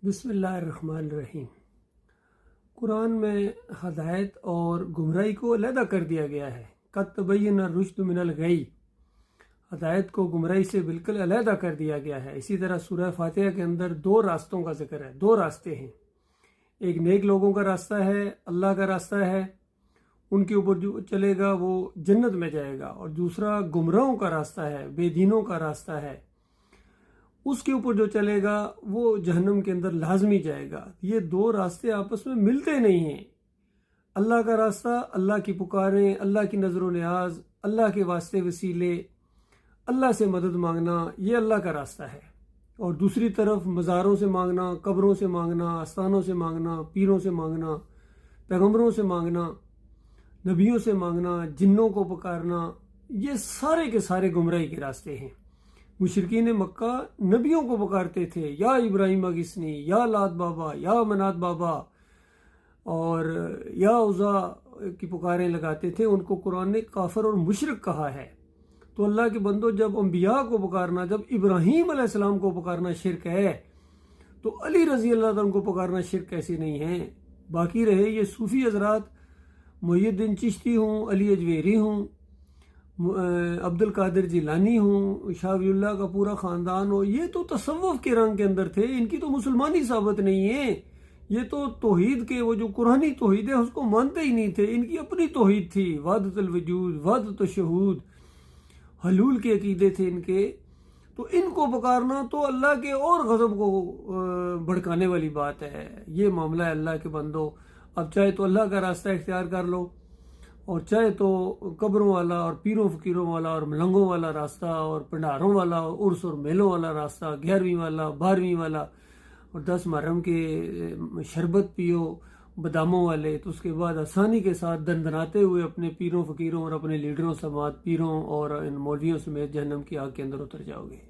بسم اللہ الرحمن الرحیم۔ قرآن میں ہدایت اور گمراہی کو علیحدہ کر دیا گیا ہے۔ قد تبین الرشد من الغی، ہدایت کو گمراہی سے بالکل علیحدہ کر دیا گیا ہے۔ اسی طرح سورہ فاتحہ کے اندر دو راستوں کا ذکر ہے، دو راستے ہیں، ایک نیک لوگوں کا راستہ ہے، اللہ کا راستہ ہے، ان کے اوپر جو چلے گا وہ جنت میں جائے گا، اور دوسرا گمراہوں کا راستہ ہے، بے دینوں کا راستہ ہے، اس کے اوپر جو چلے گا وہ جہنم کے اندر لازمی جائے گا۔ یہ دو راستے آپس میں ملتے نہیں ہیں۔ اللہ کا راستہ، اللہ کی پکاریں، اللہ کی نظر و نیاز، اللہ کے واسطے وسیلے، اللہ سے مدد مانگنا، یہ اللہ کا راستہ ہے۔ اور دوسری طرف مزاروں سے مانگنا، قبروں سے مانگنا، آستانوں سے مانگنا، پیروں سے مانگنا، پیغمبروں سے مانگنا، نبیوں سے مانگنا، جنوں کو پکارنا، یہ سارے کے سارے گمراہی کے راستے ہیں۔ مشرکین مکہ نبیوں کو پکارتے تھے، یا ابراہیم اغثنی، یا لات بابا، یا منات بابا، اور یا عزا کی پکاریں لگاتے تھے۔ ان کو قرآن نے کافر اور مشرک کہا ہے۔ تو اللہ کے بندو، جب انبیاء کو پکارنا، جب ابراہیم علیہ السلام کو پکارنا شرک ہے، تو علی رضی اللہ عنہ کو پکارنا شرک کیسے نہیں ہے؟ باقی رہے یہ صوفی حضرات، محی الدین چشتی ہوں، علی اجویری ہوں، عبد القادر جیلانی ہوں، شاہ ولی اللہ کا پورا خاندان ہو، یہ تو تصوف کے رنگ کے اندر تھے، ان کی تو مسلمانی ثابت نہیں ہے۔ یہ تو توحید کے، وہ جو قرآنی توحید ہے اس کو مانتے ہی نہیں تھے، ان کی اپنی توحید تھی، وحدت الوجود، وحدت الشہود، حلول کے عقیدے تھے ان کے۔ تو ان کو پکارنا تو اللہ کے اور غضب کو بھڑکانے والی بات ہے۔ یہ معاملہ ہے اللہ کے بندو۔ اب چاہے تو اللہ کا راستہ اختیار کر لو، اور چاہے تو قبروں والا اور پیروں فقیروں والا اور ملنگوں والا راستہ، اور پنڈاروں والا، عرس اور میلوں والا راستہ، 11ویں والا، 12ویں والا، اور 10 محرم کے شربت پیو باداموں والے، تو اس کے بعد آسانی کے ساتھ دندناتے ہوئے اپنے پیروں فقیروں اور اپنے لیڈروں سماعت پیروں اور ان مولویوں سمیت جہنم کی آگ کے اندر اتر جاؤ گے۔